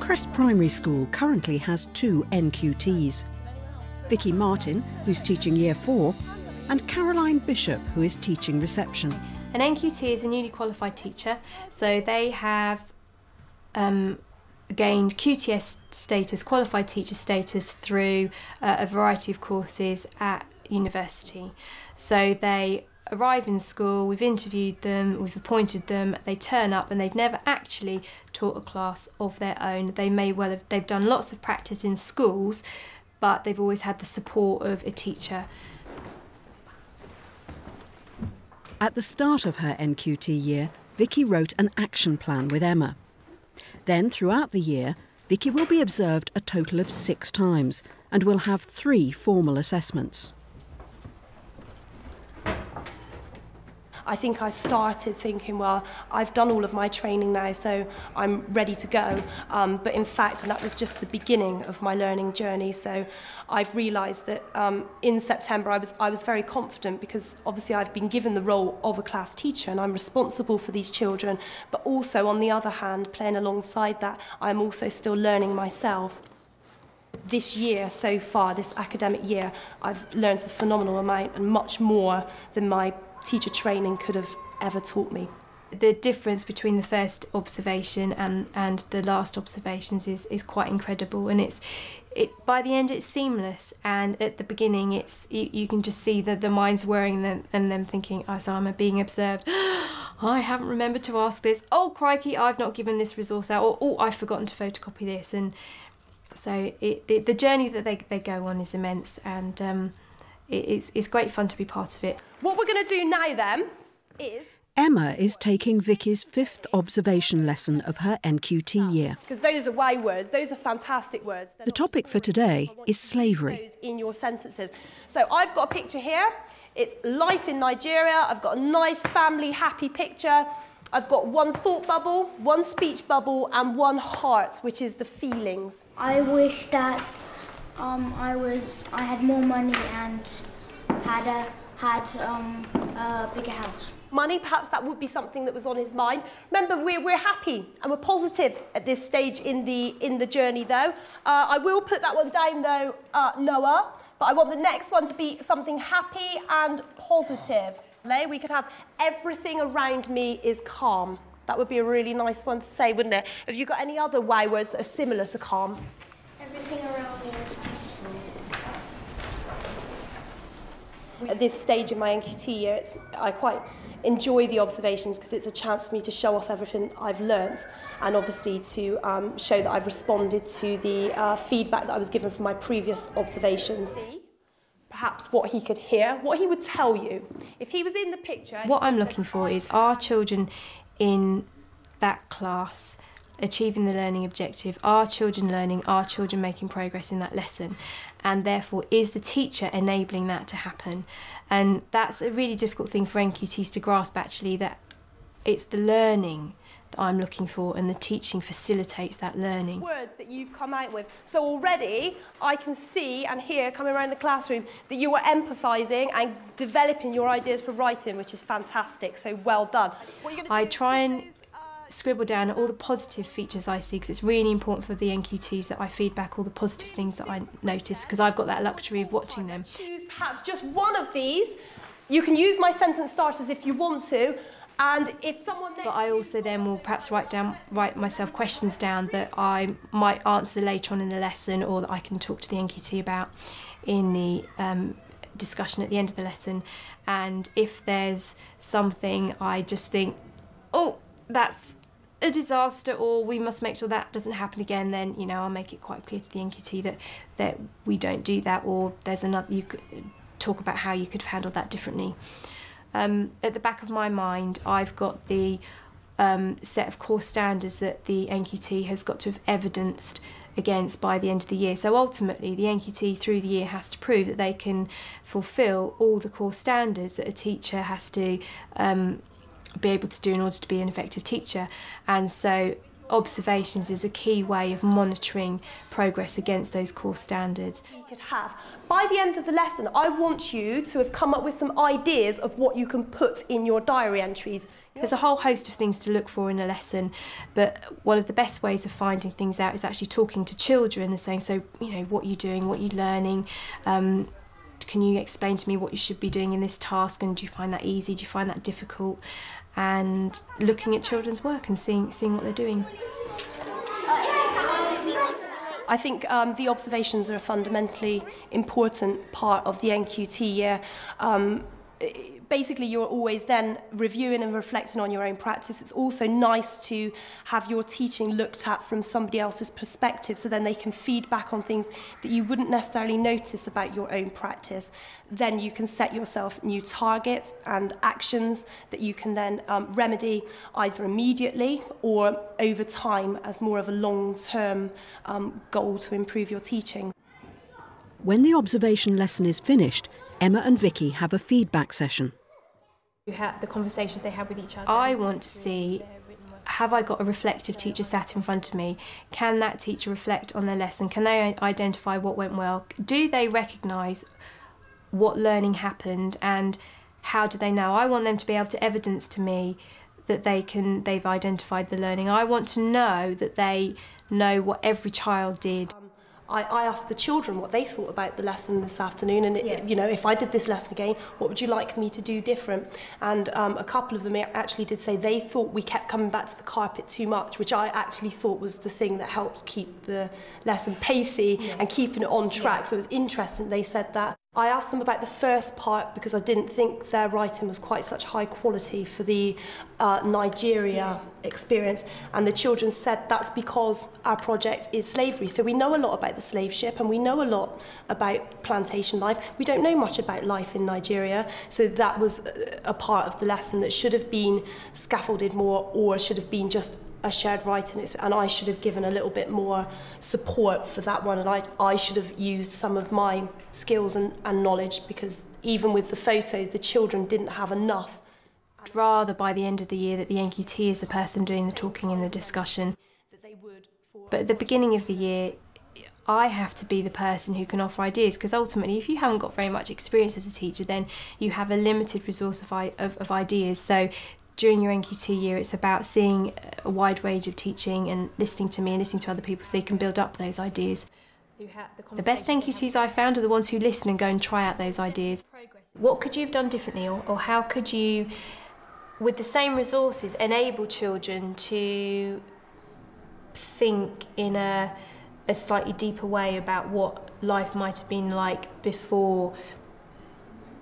Crest Primary School currently has 2 NQTs. Vicky Martin, who's teaching Year 4, and Caroline Bishop, who is teaching reception. An NQT is a newly qualified teacher, so they have gained QTS status, qualified teacher status, through a variety of courses at university. So they arrive in school, we've interviewed them, we've appointed them, they turn up and they've never actually taught a class of their own. They've done lots of practice in schools, but they've always had the support of a teacher. At the start of her NQT year, Vicky wrote an action plan with Emma. Then, throughout the year, Vicky will be observed a total of 6 times and will have 3 formal assessments. I think I started thinking, well, I've done all of my training now, so I'm ready to go. But in fact, and that was just the beginning of my learning journey. So I've realised that in September I was very confident, because obviously I've been given the role of a class teacher and I'm responsible for these children. But also, on the other hand, playing alongside that, I'm also still learning myself. This year so far, this academic year, I've learned a phenomenal amount, and much more than my teacher training could have ever taught me. The difference between the first observation and the last observations is quite incredible, and by the end it's seamless, and at the beginning you can just see that the mind's whirring them and them thinking, oh, so I'm being observed. I haven't remembered to ask this. Oh, crikey, I've not given this resource out, or oh, I've forgotten to photocopy this. And so the journey that they go on is immense, and it's great fun to be part of it. What we're going to do now then is... Emma is taking Vicky's 5th observation lesson of her NQT year. Because those are Y words, those are fantastic words. The topic for today is slavery. In your sentences. So I've got a picture here. It's life in Nigeria. I've got a nice family happy picture. I've got 1 thought bubble, 1 speech bubble, and 1 heart, which is the feelings. I wish that I had more money and had a bigger house. Money, perhaps that would be something that was on his mind. Remember, we're happy and we're positive at this stage in the journey, though. I will put that one down, though, Noah, but I want the next one to be something happy and positive. We could have everything around me is calm. That would be a really nice one to say, wouldn't it? Have you got any other Y words that are similar to calm? Everything around me is peaceful. At this stage in my NQT year, I quite enjoy the observations, because it's a chance for me to show off everything I've learnt, and obviously to show that I've responded to the feedback that I was given from my previous observations. Perhaps what he could hear, what he would tell you if he was in the picture. What I'm looking for is, are children in that class achieving the learning objective? Are children learning? Are children making progress in that lesson? And therefore, is the teacher enabling that to happen? And that's a really difficult thing for NQTs to grasp, actually, that it's the learning that I'm looking for, and the teaching facilitates that learning. Words that you've come out with. So already I can see and hear, coming around the classroom, that you are empathising and developing your ideas for writing, which is fantastic. So well done. I try and scribble down all the positive features I see, because it's really important for the NQTs that I feed back all the positive things that I notice, because I've got that luxury of watching them. Choose perhaps just one of these. You can use my sentence starters if you want to, and if someone... But I also then will perhaps write myself questions down that I might answer later on in the lesson, or that I can talk to the NQT about in the discussion at the end of the lesson. And if there's something I just think, oh, that's a disaster, or we must make sure that doesn't happen again, then, you know, I'll make it quite clear to the NQT that we don't do that, or there's another, you could talk about how you could have handled that differently. At the back of my mind, I've got the set of core standards that the NQT has got to have evidenced against by the end of the year. So ultimately, the NQT through the year has to prove that they can fulfil all the core standards that a teacher has to be able to do in order to be an effective teacher. And so observations is a key way of monitoring progress against those core standards. You could have, by the end of the lesson, I want you to have come up with some ideas of what you can put in your diary entries. There's a whole host of things to look for in a lesson, but one of the best ways of finding things out is actually talking to children and saying, so, you know, what are you doing, what are you learning? Can you explain to me what you should be doing in this task, and do you find that easy, do you find that difficult? And looking at children's work and seeing what they're doing. I think the observations are a fundamentally important part of the NQT year. Basically, you're always then reviewing and reflecting on your own practice. It's also nice to have your teaching looked at from somebody else's perspective, so then they can feed back on things that you wouldn't necessarily notice about your own practice. Then you can set yourself new targets and actions that you can then remedy either immediately or over time as more of a long-term goal to improve your teaching. When the observation lesson is finished, Emma and Vicky have a feedback session. The conversations they had with each other. I want to see, have I got a reflective teacher sat in front of me? Can that teacher reflect on their lesson? Can they identify what went well? Do they recognise what learning happened, and how do they know? I want them to be able to evidence to me that they've identified the learning. I want to know that they know what every child did. I asked the children what they thought about the lesson this afternoon, and you know, if I did this lesson again, what would you like me to do different? And a couple of them actually did say they thought we kept coming back to the carpet too much, which I actually thought was the thing that helped keep the lesson pacey and keeping it on track. So it was interesting they said that. I asked them about the first part because I didn't think their writing was quite such high quality for the Nigeria experience, and the children said that's because our project is slavery. So we know a lot about the slave ship and we know a lot about plantation life. We don't know much about life in Nigeria, so that was a part of the lesson that should have been scaffolded more, or should have been just a shared writing, and I should have given a little bit more support for that one, and I should have used some of my skills and knowledge, because even with the photos, the children didn't have enough. I'd rather by the end of the year that the NQT is the person doing the talking and the discussion. But at the beginning of the year, I have to be the person who can offer ideas, because ultimately if you haven't got very much experience as a teacher, then you have a limited resource of ideas. So during your NQT year, it's about seeing a wide range of teaching and listening to me and listening to other people so you can build up those ideas. The best NQTs I found are the ones who listen and go and try out those ideas. What could you have done differently, or how could you, with the same resources, enable children to think in a slightly deeper way about what life might have been like before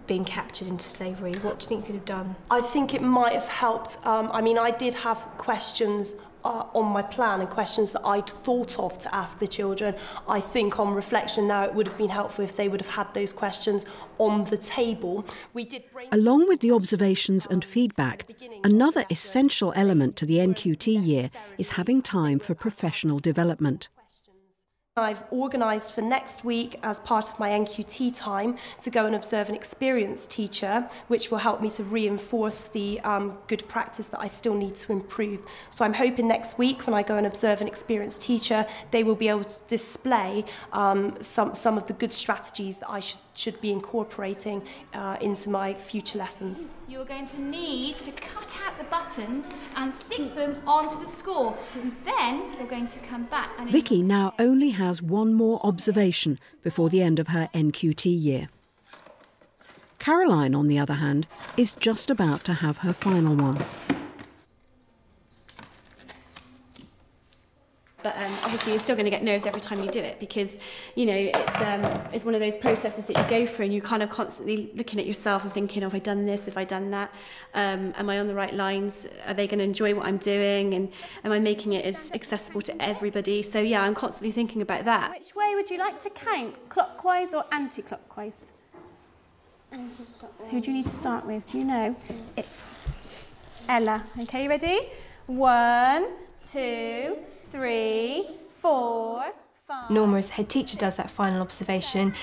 being captured into slavery? What do you think you could have done? I think it might have helped. I mean, I did have questions on my plan, and questions that I'd thought of to ask the children. I think on reflection now it would have been helpful if they would have had those questions on the table. Along with the observations and feedback, another essential element to the NQT year is having time for professional development. I've organised for next week, as part of my NQT time, to go and observe an experienced teacher, which will help me to reinforce the good practice that I still need to improve. So I'm hoping next week, when I go and observe an experienced teacher, they will be able to display some of the good strategies that I should be incorporating into my future lessons. You're going to need to cut out the buttons and stick them onto the score. And then you're going to come back. And Vicky now only has one more observation before the end of her NQT year. Caroline, on the other hand, is just about to have her final one. But obviously you're still going to get no's every time you do it, because, you know, it's one of those processes that you go through and you're kind of constantly looking at yourself and thinking, have I done this, have I done that, am I on the right lines, are they going to enjoy what I'm doing, and am I making it as accessible to everybody? So yeah, I'm constantly thinking about that. Which way would you like to count, clockwise or anti-clockwise? Anti-clockwise. So who do you need to start with? Do you know? It's Ella. Okay, you ready? 1, 2, 3, 4, 5. Norma, as head teacher, does that final observation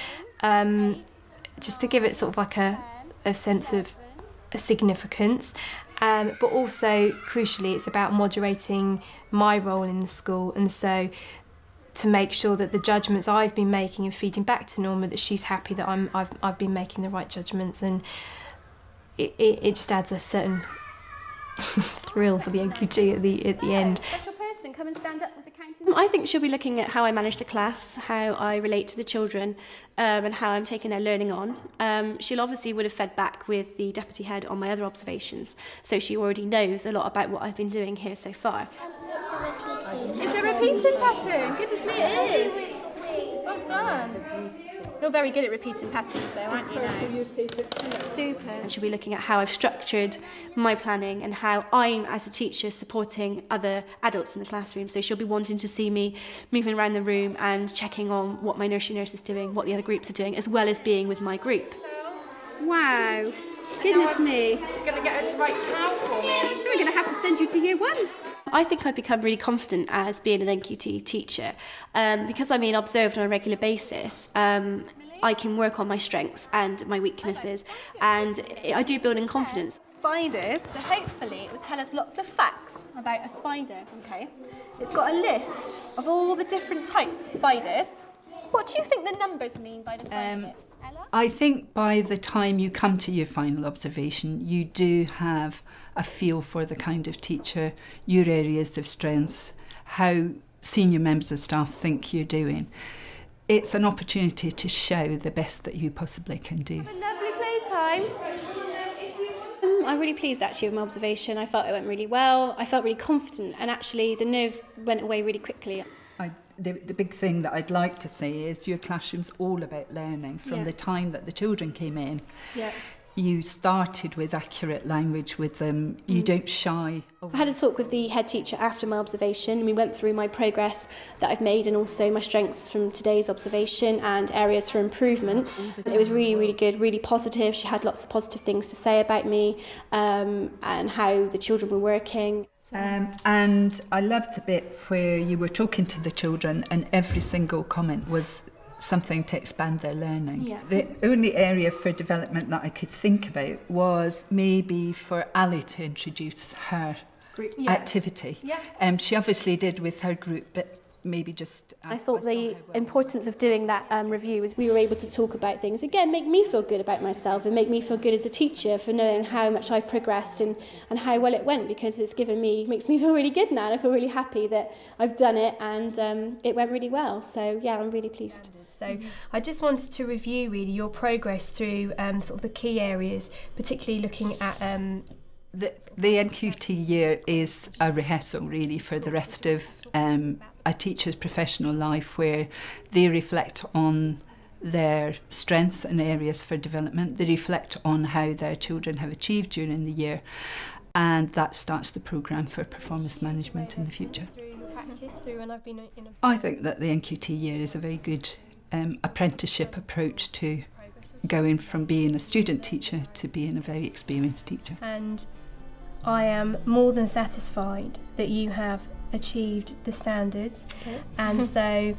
just to give it sort of like a sense of a significance, But also, crucially, it's about moderating my role in the school, and so to make sure that the judgments I've been making and feeding back to Norma, that she's happy that I've been making the right judgments, and it just adds a certain thrill for the NQT at the end. Special person, come and stand up with the counting. I think she'll be looking at how I manage the class, how I relate to the children, and how I'm taking their learning on. She'll obviously would have fed back with the deputy head on my other observations, so she already knows a lot about what I've been doing here so far. It's a repeating pattern. Goodness me, it is. Well done. You're very good at repeating patterns though, aren't you now? Super. And she'll be looking at how I've structured my planning and how I'm, as a teacher, supporting other adults in the classroom. So she'll be wanting to see me moving around the room and checking on what my nursery nurse is doing, what the other groups are doing, as well as being with my group. Wow. Goodness me. You're going to get her to write cow for me. We're going to have to send you to year 1. I think I've become really confident as being an NQT teacher. Because I'm being observed on a regular basis, I can work on my strengths and my weaknesses, and I do build in confidence. Spiders, so hopefully it will tell us lots of facts about a spider, okay? It's got a list of all the different types of spiders. What do you think the numbers mean by the side of it? Ella? I think by the time you come to your final observation, you do have a feel for the kind of teacher, your areas of strengths, how senior members of staff think you're doing. It's an opportunity to show the best that you possibly can do. Have a lovely playtime. I'm really pleased actually with my observation. I felt it went really well. I felt really confident, and actually the nerves went away really quickly. The big thing that I'd like to say is your classroom's all about learning. From the time that the children came in, you started with accurate language with them. You don't shy away. I had a talk with the head teacher after my observation, and we went through my progress that I've made and also my strengths from today's observation and areas for improvement. It was really, really good, really positive. She had lots of positive things to say about me and how the children were working. And I loved the bit where you were talking to the children and every single comment was something to expand their learning. Yeah. The only area for development that I could think about was maybe for Ali to introduce her activity. Yeah. She obviously did with her group, but maybe just... I thought the importance of doing that review was we were able to talk about things, again, make me feel good about myself and make me feel good as a teacher for knowing how much I've progressed and how well it went, because it's makes me feel really good now, and I feel really happy that I've done it and it went really well. So yeah, I'm really pleased. So I just wanted to review really your progress through sort of the key areas, particularly looking at the NQT year is a rehearsal really for the rest of a teacher's professional life, where they reflect on their strengths and areas for development. They reflect on how their children have achieved during the year, and that starts the programme for performance management in the future. I think that the NQT year is a very good apprenticeship approach to going from being a student teacher to being a very experienced teacher. And I am more than satisfied that you have achieved the standards, and so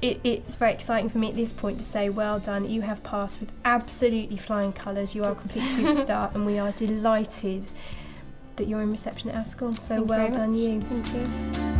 it's very exciting for me at this point to say well done, you have passed with absolutely flying colours, you are a complete superstar, and we are delighted that you're in reception at our school, so well done you. Thank you.